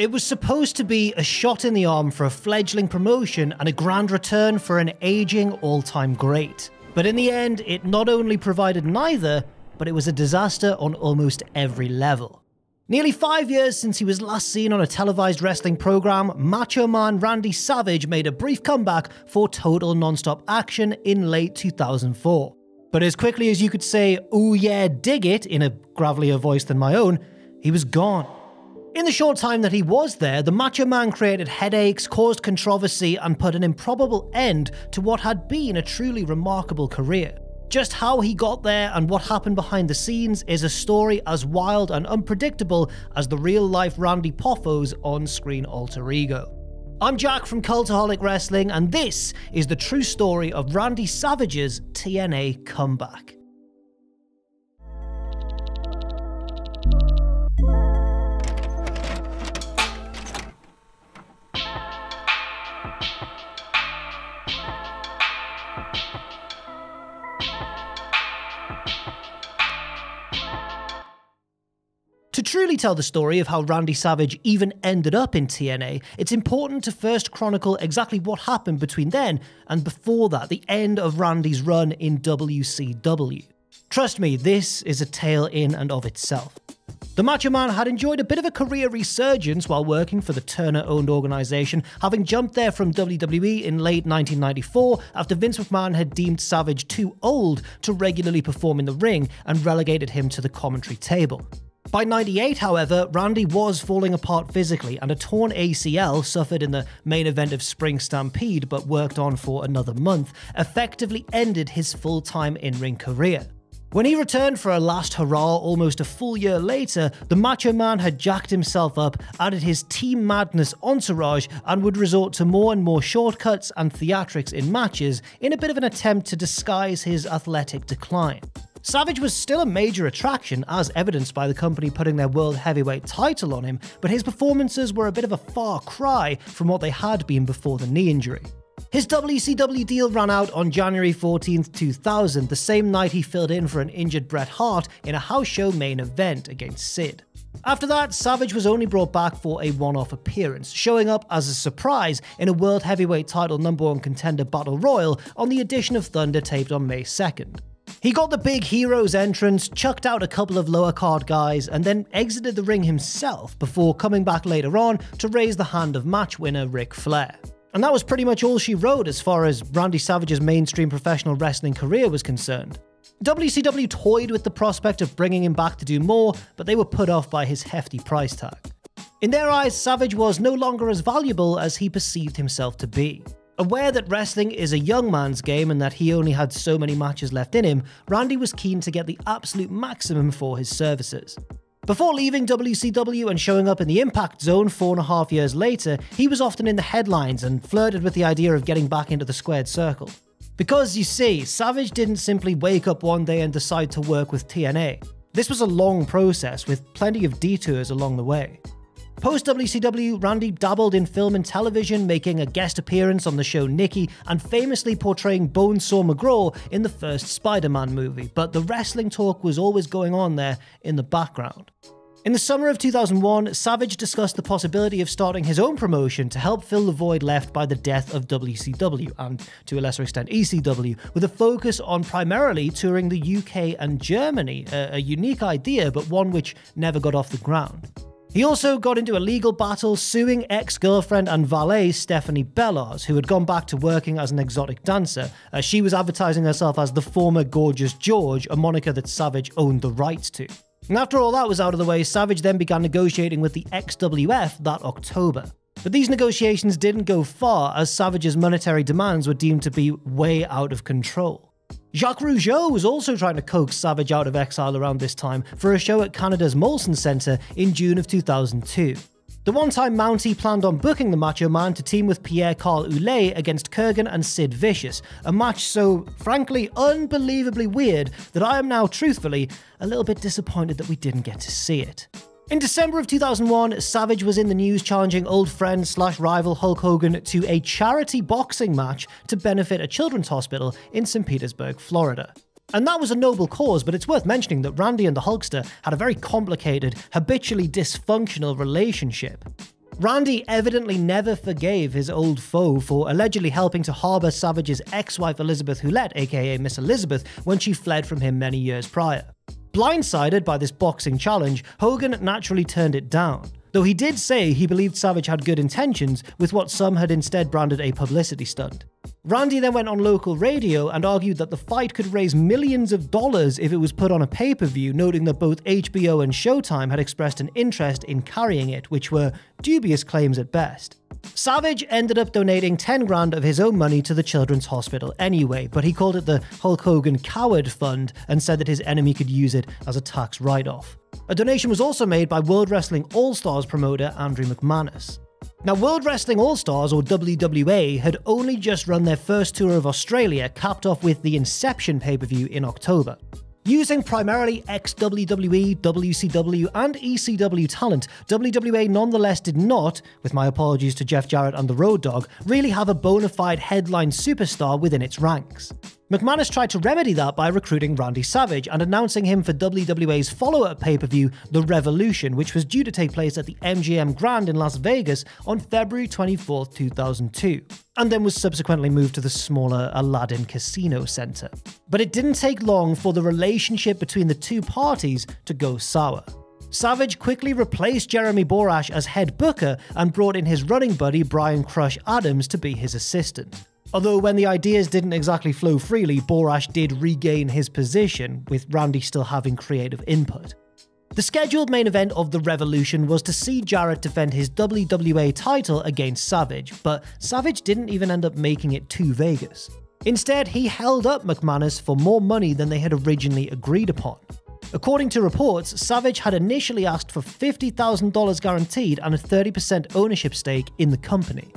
It was supposed to be a shot in the arm for a fledgling promotion and a grand return for an aging all-time great. But in the end, it not only provided neither, but it was a disaster on almost every level. Nearly 5 years since he was last seen on a televised wrestling program, Macho Man Randy Savage made a brief comeback for total non-stop action in late 2004. But as quickly as you could say, "Ooh yeah, dig it," in a gravelier voice than my own, he was gone. In the short time that he was there, the Macho Man created headaches, caused controversy, and put an improbable end to what had been a truly remarkable career. Just how he got there and what happened behind the scenes is a story as wild and unpredictable as the real-life Randy Poffo's on-screen alter ego. I'm Jack from Cultaholic Wrestling, and this is the true story of Randy Savage's TNA comeback. To truly tell the story of how Randy Savage even ended up in TNA, it's important to first chronicle exactly what happened between then and before that, the end of Randy's run in WCW. Trust me, this is a tale in and of itself. The Macho Man had enjoyed a bit of a career resurgence while working for the Turner-owned organisation, having jumped there from WWE in late 1994 after Vince McMahon had deemed Savage too old to regularly perform in the ring and relegated him to the commentary table. By '98, however, Randy was falling apart physically, and a torn ACL, suffered in the main event of Spring Stampede but worked on for another month, effectively ended his full-time in-ring career. When he returned for a last hurrah almost a full year later, the Macho Man had jacked himself up, added his Team Madness entourage, and would resort to more and more shortcuts and theatrics in matches in a bit of an attempt to disguise his athletic decline. Savage was still a major attraction, as evidenced by the company putting their World Heavyweight title on him, but his performances were a bit of a far cry from what they had been before the knee injury. His WCW deal ran out on January 14th, 2000, the same night he filled in for an injured Bret Hart in a house show main event against Sid. After that, Savage was only brought back for a one-off appearance, showing up as a surprise in a World Heavyweight title #1 contender Battle Royal on the edition of Thunder taped on May 2nd. He got the big hero's entrance, chucked out a couple of lower card guys, and then exited the ring himself before coming back later on to raise the hand of match winner Ric Flair. And that was pretty much all she wrote as far as Randy Savage's mainstream professional wrestling career was concerned. WCW toyed with the prospect of bringing him back to do more, but they were put off by his hefty price tag. In their eyes, Savage was no longer as valuable as he perceived himself to be. Aware that wrestling is a young man's game and that he only had so many matches left in him, Randy was keen to get the absolute maximum for his services. Before leaving WCW and showing up in the Impact Zone 4.5 years later, he was often in the headlines and flirted with the idea of getting back into the squared circle. Because, you see, Savage didn't simply wake up one day and decide to work with TNA. This was a long process with plenty of detours along the way. Post-WCW, Randy dabbled in film and television, making a guest appearance on the show Nikki and famously portraying Bonesaw McGraw in the first Spider-Man movie, but the wrestling talk was always going on there in the background. In the summer of 2001, Savage discussed the possibility of starting his own promotion to help fill the void left by the death of WCW and, to a lesser extent, ECW, with a focus on primarily touring the UK and Germany, a unique idea but one which never got off the ground. He also got into a legal battle suing ex-girlfriend and valet Stephanie Bellars, who had gone back to working as an exotic dancer, as she was advertising herself as the former Gorgeous George, a moniker that Savage owned the rights to. And after all that was out of the way, Savage then began negotiating with the XWF that October. But these negotiations didn't go far, as Savage's monetary demands were deemed to be way out of control. Jacques Rougeau was also trying to coax Savage out of exile around this time for a show at Canada's Molson Centre in June of 2002. The one-time Mountie planned on booking the Macho Man to team with Pierre-Carl Ouellet against Kurgan and Sid Vicious, a match so, frankly, unbelievably weird that I am now, truthfully, a little bit disappointed that we didn't get to see it. In December of 2001, Savage was in the news challenging old friend / rival Hulk Hogan to a charity boxing match to benefit a children's hospital in St. Petersburg, Florida. And that was a noble cause, but it's worth mentioning that Randy and the Hulkster had a very complicated, habitually dysfunctional relationship. Randy evidently never forgave his old foe for allegedly helping to harbour Savage's ex-wife Elizabeth Hulette, aka Miss Elizabeth, when she fled from him many years prior. Blindsided by this boxing challenge, Hogan naturally turned it down, though he did say he believed Savage had good intentions with what some had instead branded a publicity stunt. Randy then went on local radio and argued that the fight could raise millions of dollars if it was put on a pay-per-view, noting that both HBO and Showtime had expressed an interest in carrying it, which were dubious claims at best. Savage ended up donating 10 grand of his own money to the Children's Hospital anyway, but he called it the Hulk Hogan Coward Fund and said that his enemy could use it as a tax write-off. A donation was also made by World Wrestling All-Stars promoter Andrew McManus. Now, World Wrestling All-Stars, or WWA, had only just run their first tour of Australia, capped off with the Inception pay-per-view in October. Using primarily ex-WWE, WCW, and ECW talent, WWA nonetheless did not, with my apologies to Jeff Jarrett and the Road Dogg, really have a bona fide headline superstar within its ranks. McManus tried to remedy that by recruiting Randy Savage and announcing him for WWA's follow-up pay-per-view, The Revolution, which was due to take place at the MGM Grand in Las Vegas on February 24, 2002, and then was subsequently moved to the smaller Aladdin Casino Center. But it didn't take long for the relationship between the two parties to go sour. Savage quickly replaced Jeremy Borash as head booker and brought in his running buddy Brian Crush Adams to be his assistant. Although when the ideas didn't exactly flow freely, Borash did regain his position, with Randy still having creative input. The scheduled main event of The Revolution was to see Jarrett defend his WWA title against Savage, but Savage didn't even end up making it to Vegas. Instead, he held up McManus for more money than they had originally agreed upon. According to reports, Savage had initially asked for $50,000 guaranteed and a 30% ownership stake in the company.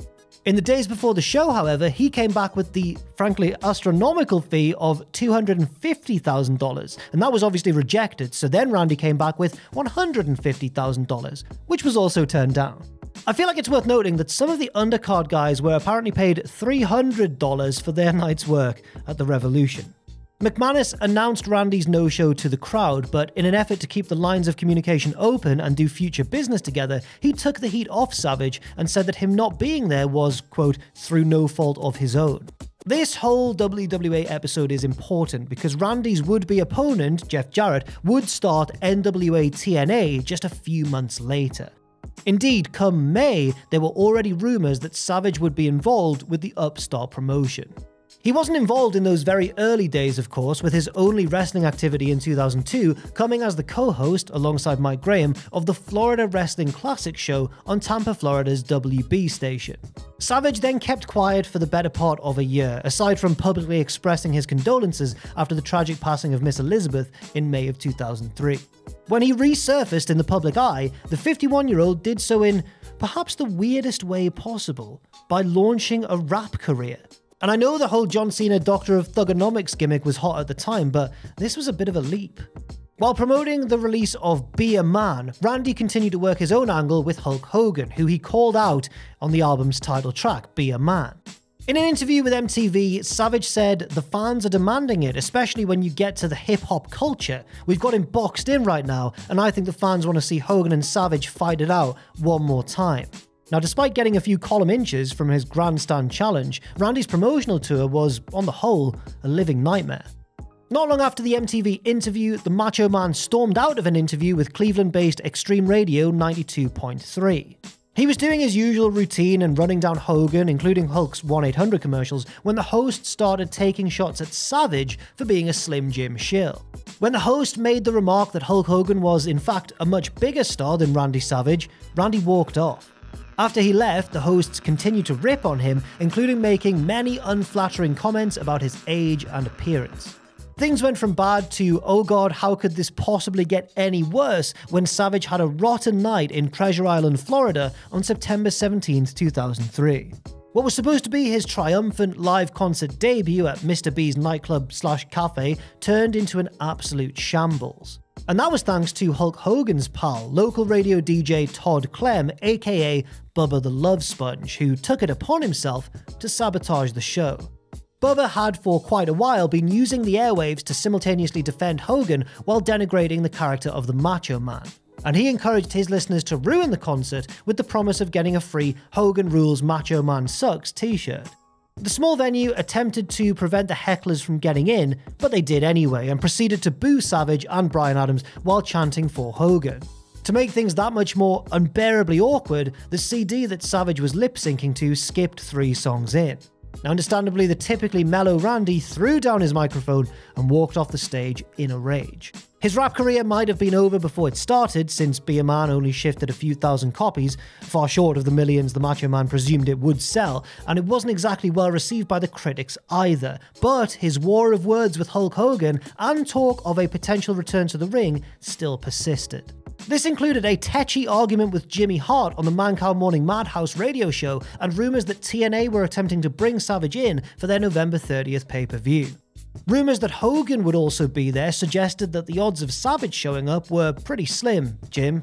In the days before the show, however, he came back with the, frankly, astronomical fee of $250,000, and that was obviously rejected, so then Randy came back with $150,000, which was also turned down. I feel like it's worth noting that some of the undercard guys were apparently paid $300 for their night's work at the Revolution. McManus announced Randy's no-show to the crowd, but in an effort to keep the lines of communication open and do future business together, he took the heat off Savage and said that him not being there was, quote, through no fault of his own. This whole WWA episode is important because Randy's would-be opponent, Jeff Jarrett, would start NWA TNA just a few months later. Indeed, come May, there were already rumours that Savage would be involved with the upstart promotion. He wasn't involved in those very early days, of course, with his only wrestling activity in 2002 coming as the co-host, alongside Mike Graham, of the Florida Wrestling Classic show on Tampa, Florida's WB station. Savage then kept quiet for the better part of a year, aside from publicly expressing his condolences after the tragic passing of Miss Elizabeth in May of 2003. When he resurfaced in the public eye, the 51-year-old did so in perhaps the weirdest way possible, by launching a rap career. And I know the whole John Cena Doctor of Thugonomics gimmick was hot at the time, but this was a bit of a leap. While promoting the release of Be a Man, Randy continued to work his own angle with Hulk Hogan, who he called out on the album's title track, Be a Man. In an interview with MTV, Savage said, "The fans are demanding it, especially when you get to the hip-hop culture. We've got him boxed in right now, and I think the fans want to see Hogan and Savage fight it out one more time." Now, despite getting a few column inches from his grandstand challenge, Randy's promotional tour was, on the whole, a living nightmare. Not long after the MTV interview, the Macho Man stormed out of an interview with Cleveland-based Extreme Radio 92.3. He was doing his usual routine and running down Hogan, including Hulk's 1-800 commercials, when the host started taking shots at Savage for being a Slim Jim shill. When the host made the remark that Hulk Hogan was, in fact, a much bigger star than Randy Savage, Randy walked off. After he left, the hosts continued to rip on him, including making many unflattering comments about his age and appearance. Things went from bad to, oh god, how could this possibly get any worse, when Savage had a rotten night in Treasure Island, Florida on September 17, 2003. What was supposed to be his triumphant live concert debut at Mr. B's nightclub/cafe turned into an absolute shambles. And that was thanks to Hulk Hogan's pal, local radio DJ Todd Clem, aka Bubba the Love Sponge, who took it upon himself to sabotage the show. Bubba had for quite a while been using the airwaves to simultaneously defend Hogan while denigrating the character of the Macho Man. and he encouraged his listeners to ruin the concert with the promise of getting a free Hogan Rules Macho Man Sucks t-shirt. The small venue attempted to prevent the hecklers from getting in, but they did anyway and proceeded to boo Savage and Bryan Adams while chanting for Hogan. To make things that much more unbearably awkward, the CD that Savage was lip-syncing to skipped 3 songs in. Now, understandably, the typically mellow Randy threw down his microphone and walked off the stage in a rage. His rap career might have been over before it started, since Be a Man only shifted a few thousand copies, far short of the millions the Macho Man presumed it would sell, and it wasn't exactly well received by the critics either. But his war of words with Hulk Hogan and talk of a potential return to the ring still persisted. This included a tetchy argument with Jimmy Hart on the Mancow Morning Madhouse radio show, and rumours that TNA were attempting to bring Savage in for their November 30th pay-per-view. Rumours that Hogan would also be there suggested that the odds of Savage showing up were pretty slim, Jim.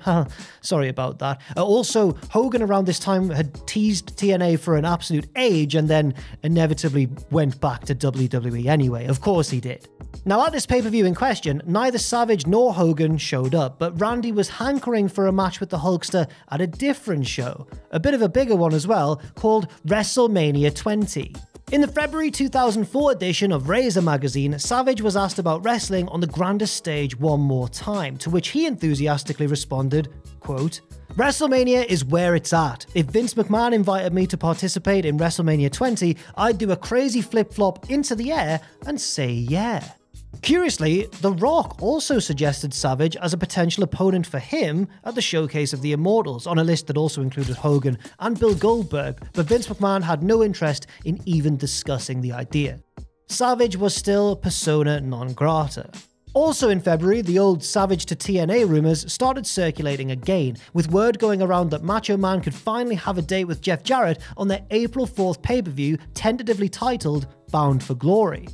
Sorry about that. Also, Hogan around this time had teased TNA for an absolute age and then inevitably went back to WWE anyway. Of course he did. Now, at this pay-per-view in question, neither Savage nor Hogan showed up, but Randy was hankering for a match with the Hulkster at a different show, a bit of a bigger one as well, called WrestleMania 20. In the February 2004 edition of Razor magazine, Savage was asked about wrestling on the grandest stage one more time, to which he enthusiastically responded, quote, "WrestleMania is where it's at. If Vince McMahon invited me to participate in WrestleMania 20, I'd do a crazy flip-flop into the air and say yeah." Curiously, The Rock also suggested Savage as a potential opponent for him at the Showcase of the Immortals, on a list that also included Hogan and Bill Goldberg, but Vince McMahon had no interest in even discussing the idea. Savage was still persona non grata. Also in February, the old Savage to TNA rumours started circulating again, with word going around that Macho Man could finally have a date with Jeff Jarrett on their April 4th pay-per-view, tentatively titled Bound for Glory.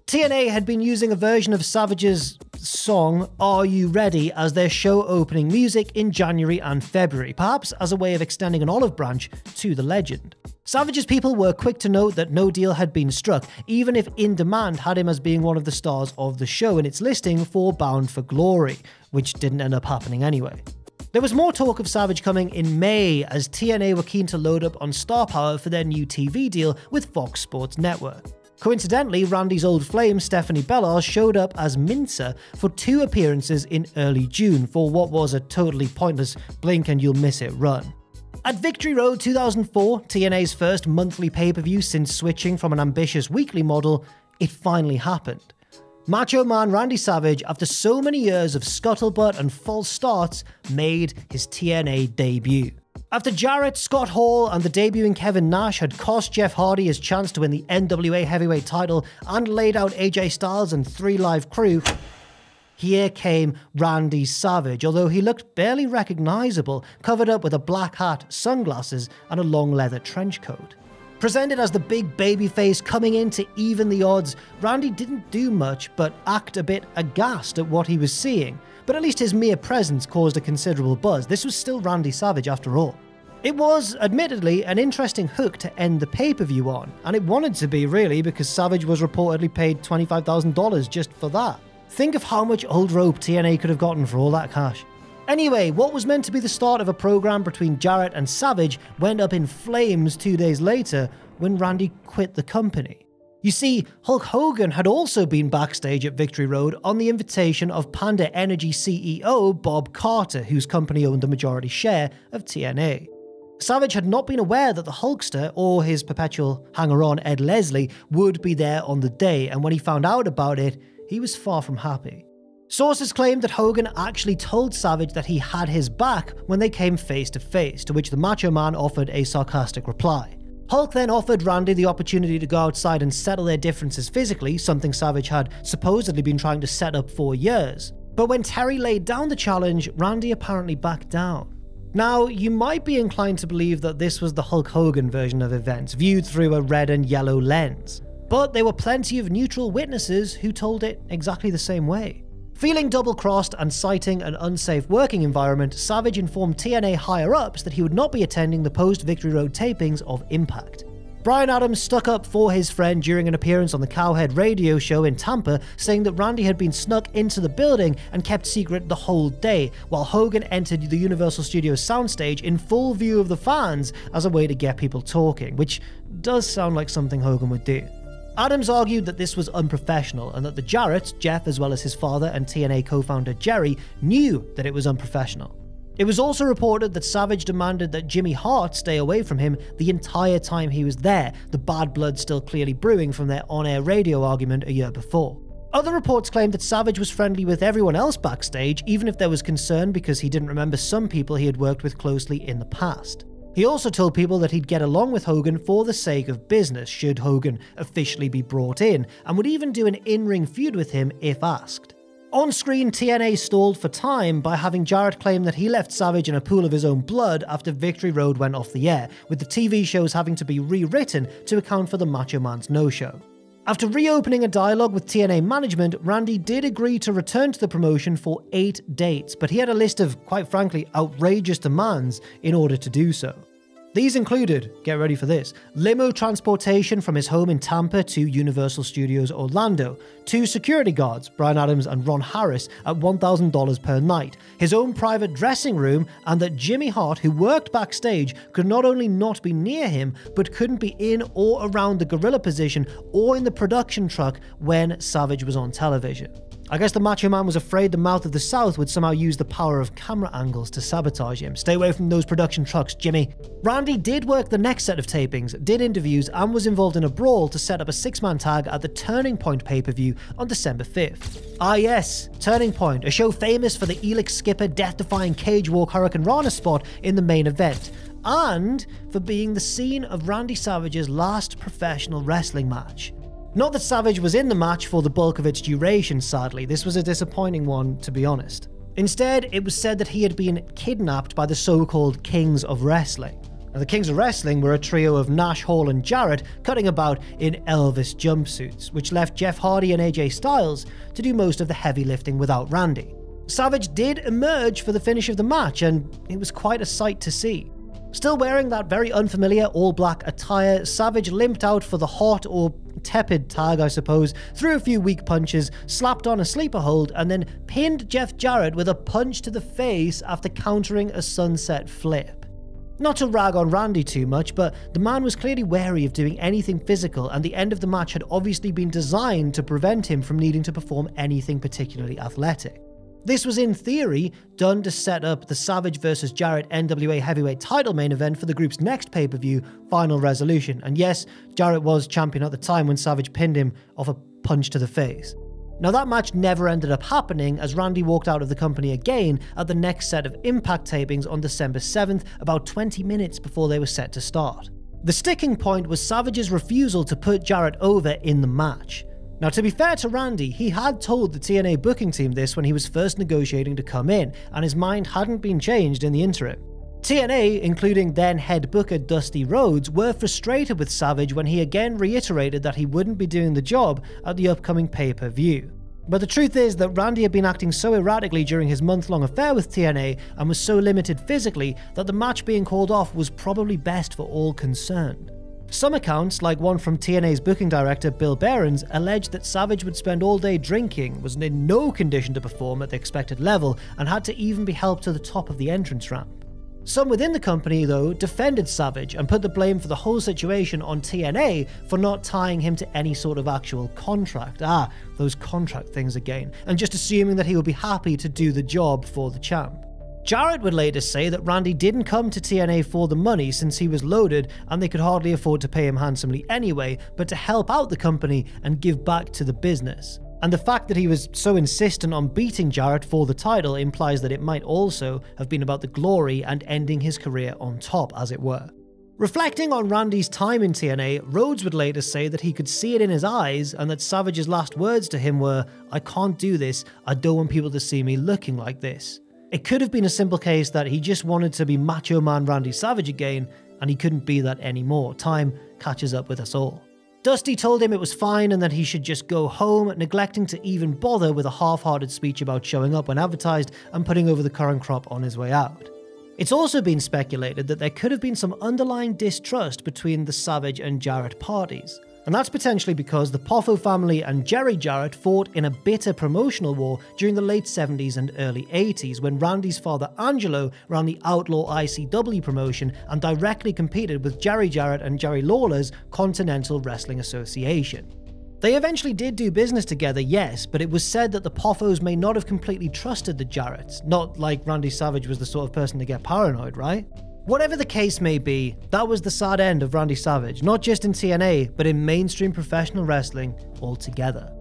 TNA had been using a version of Savage's song Are You Ready as their show opening music in January and February, perhaps as a way of extending an olive branch to the legend. Savage's people were quick to note that no deal had been struck, even if In Demand had him as being one of the stars of the show in its listing for Bound for Glory, which didn't end up happening anyway. There was more talk of Savage coming in May, as TNA were keen to load up on star power for their new TV deal with Fox Sports Network. Coincidentally, Randy's old flame Stephanie Bellars showed up as Mincer for 2 appearances in early June for what was a totally pointless blink and you'll miss it run. At Victory Road 2004, TNA's first monthly pay-per-view since switching from an ambitious weekly model, it finally happened. Macho Man Randy Savage, after so many years of scuttlebutt and false starts, made his TNA debut. After Jarrett, Scott Hall, and the debuting Kevin Nash had cost Jeff Hardy his chance to win the NWA Heavyweight title and laid out AJ Styles and 3 Live Crew, here came Randy Savage, although he looked barely recognisable, covered up with a black hat, sunglasses, and a long leather trench coat. Presented as the big babyface coming in to even the odds, Randy didn't do much but act a bit aghast at what he was seeing. But at least his mere presence caused a considerable buzz. This was still Randy Savage after all. It was, admittedly, an interesting hook to end the pay-per-view on, and it wanted to be really because Savage was reportedly paid $25,000 just for that. Think of how much old rope TNA could have gotten for all that cash. Anyway, what was meant to be the start of a program between Jarrett and Savage went up in flames 2 days later when Randy quit the company. You see, Hulk Hogan had also been backstage at Victory Road on the invitation of Panda Energy CEO Bob Carter, whose company owned the majority share of TNA. Savage had not been aware that the Hulkster, or his perpetual hanger-on Ed Leslie, would be there on the day, and when he found out about it, he was far from happy. Sources claimed that Hogan actually told Savage that he had his back when they came face to face, to which the Macho Man offered a sarcastic reply. Hulk then offered Randy the opportunity to go outside and settle their differences physically, something Savage had supposedly been trying to set up for years. But when Terry laid down the challenge, Randy apparently backed down. Now, you might be inclined to believe that this was the Hulk Hogan version of events, viewed through a red and yellow lens. But there were plenty of neutral witnesses who told it exactly the same way. Feeling double-crossed and citing an unsafe working environment, Savage informed TNA higher-ups that he would not be attending the post-Victory Road tapings of Impact. Bryan Adams stuck up for his friend during an appearance on the Cowhead radio show in Tampa, saying that Randy had been snuck into the building and kept secret the whole day, while Hogan entered the Universal Studios soundstage in full view of the fans as a way to get people talking, which does sound like something Hogan would do. Adams argued that this was unprofessional and that the Jarretts, Jeff as well as his father and TNA co-founder Jerry, knew that it was unprofessional. It was also reported that Savage demanded that Jimmy Hart stay away from him the entire time he was there, the bad blood still clearly brewing from their on-air radio argument a year before. Other reports claimed that Savage was friendly with everyone else backstage, even if there was concern because he didn't remember some people he had worked with closely in the past. He also told people that he'd get along with Hogan for the sake of business should Hogan officially be brought in, and would even do an in-ring feud with him if asked. On-screen, TNA stalled for time by having Jarrett claim that he left Savage in a pool of his own blood after Victory Road went off the air, with the TV shows having to be rewritten to account for the Macho Man's no-show. After reopening a dialogue with TNA management, Randy did agree to return to the promotion for 8 dates, but he had a list of, quite frankly, outrageous demands in order to do so. These included, get ready for this, limo transportation from his home in Tampa to Universal Studios Orlando, 2 security guards, Bryan Adams and Ron Harris, at $1,000 per night, his own private dressing room, and that Jimmy Hart, who worked backstage, could not only not be near him, but couldn't be in or around the gorilla position or in the production truck when Savage was on television. I guess the Macho Man was afraid the Mouth of the South would somehow use the power of camera angles to sabotage him. Stay away from those production trucks, Jimmy. Randy did work the next set of tapings, did interviews, and was involved in a brawl to set up a 6-man tag at the Turning Point pay-per-view on December 5th. Ah yes, Turning Point, a show famous for the Elix Skipper death-defying cage walk Hurricane Rana spot in the main event, and for being the scene of Randy Savage's last professional wrestling match. Not that Savage was in the match for the bulk of its duration, sadly. This was a disappointing one, to be honest. Instead, it was said that he had been kidnapped by the so-called Kings of Wrestling. Now, the Kings of Wrestling were a trio of Nash, Hall, and Jarrett cutting about in Elvis jumpsuits, which left Jeff Hardy and AJ Styles to do most of the heavy lifting without Randy. Savage did emerge for the finish of the match, and it was quite a sight to see. Still wearing that very unfamiliar all-black attire, Savage limped out for the hot or tepid tag, I suppose, threw a few weak punches, slapped on a sleeper hold, and then pinned Jeff Jarrett with a punch to the face after countering a sunset flip. Not to rag on Randy too much, but the man was clearly wary of doing anything physical, and the end of the match had obviously been designed to prevent him from needing to perform anything particularly athletic. This was, in theory, done to set up the Savage vs. Jarrett NWA Heavyweight title main event for the group's next pay-per-view, Final Resolution. And yes, Jarrett was champion at the time when Savage pinned him off a punch to the face. Now that match never ended up happening, as Randy walked out of the company again at the next set of Impact tapings on December 7th, about 20 minutes before they were set to start. The sticking point was Savage's refusal to put Jarrett over in the match. Now, to be fair to Randy, he had told the TNA booking team this when he was first negotiating to come in, and his mind hadn't been changed in the interim. TNA, including then head booker Dusty Rhodes, were frustrated with Savage when he again reiterated that he wouldn't be doing the job at the upcoming pay-per-view. But the truth is that Randy had been acting so erratically during his month-long affair with TNA and was so limited physically that the match being called off was probably best for all concerned. Some accounts, like one from TNA's booking director Bill Behrens, alleged that Savage would spend all day drinking, was in no condition to perform at the expected level, and had to even be helped to the top of the entrance ramp. Some within the company, though, defended Savage and put the blame for the whole situation on TNA for not tying him to any sort of actual contract. Those contract things again, and just assuming that he would be happy to do the job for the champ. Jarrett would later say that Randy didn't come to TNA for the money since he was loaded and they could hardly afford to pay him handsomely anyway, but to help out the company and give back to the business. And the fact that he was so insistent on beating Jarrett for the title implies that it might also have been about the glory and ending his career on top, as it were. Reflecting on Randy's time in TNA, Rhodes would later say that he could see it in his eyes and that Savage's last words to him were, "I can't do this, I don't want people to see me looking like this." It could have been a simple case that he just wanted to be Macho Man Randy Savage again, and he couldn't be that anymore. Time catches up with us all. Dusty told him it was fine and that he should just go home, neglecting to even bother with a half-hearted speech about showing up when advertised and putting over the current crop on his way out. It's also been speculated that there could have been some underlying distrust between the Savage and Jarrett parties. And that's potentially because the Poffo family and Jerry Jarrett fought in a bitter promotional war during the late 70s and early 80s when Randy's father Angelo ran the Outlaw ICW promotion and directly competed with Jerry Jarrett and Jerry Lawler's Continental Wrestling Association. They eventually did do business together, yes, but it was said that the Poffos may not have completely trusted the Jarretts, not like Randy Savage was the sort of person to get paranoid, right? Whatever the case may be, that was the sad end of Randy Savage, not just in TNA, but in mainstream professional wrestling altogether.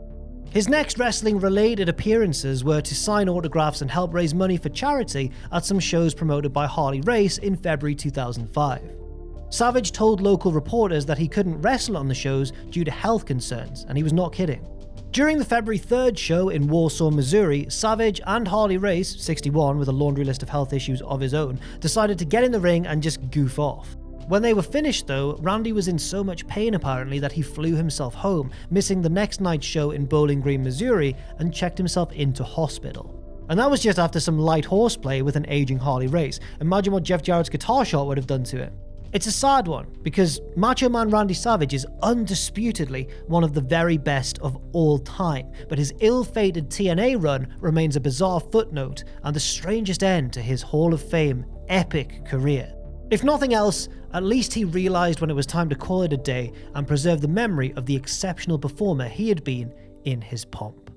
His next wrestling-related appearances were to sign autographs and help raise money for charity at some shows promoted by Harley Race in February 2005. Savage told local reporters that he couldn't wrestle on the shows due to health concerns, and he was not kidding. During the February 3rd show in Warsaw, Missouri, Savage and Harley Race, 61 with a laundry list of health issues of his own, decided to get in the ring and just goof off. When they were finished though, Randy was in so much pain apparently that he flew himself home, missing the next night's show in Bowling Green, Missouri, and checked himself into hospital. And that was just after some light horseplay with an aging Harley Race. Imagine what Jeff Jarrett's guitar shot would have done to it. It's a sad one, because Macho Man Randy Savage is undisputedly one of the very best of all time, but his ill-fated TNA run remains a bizarre footnote and the strangest end to his Hall of Fame epic career. If nothing else, at least he realised when it was time to call it a day and preserve the memory of the exceptional performer he had been in his pomp.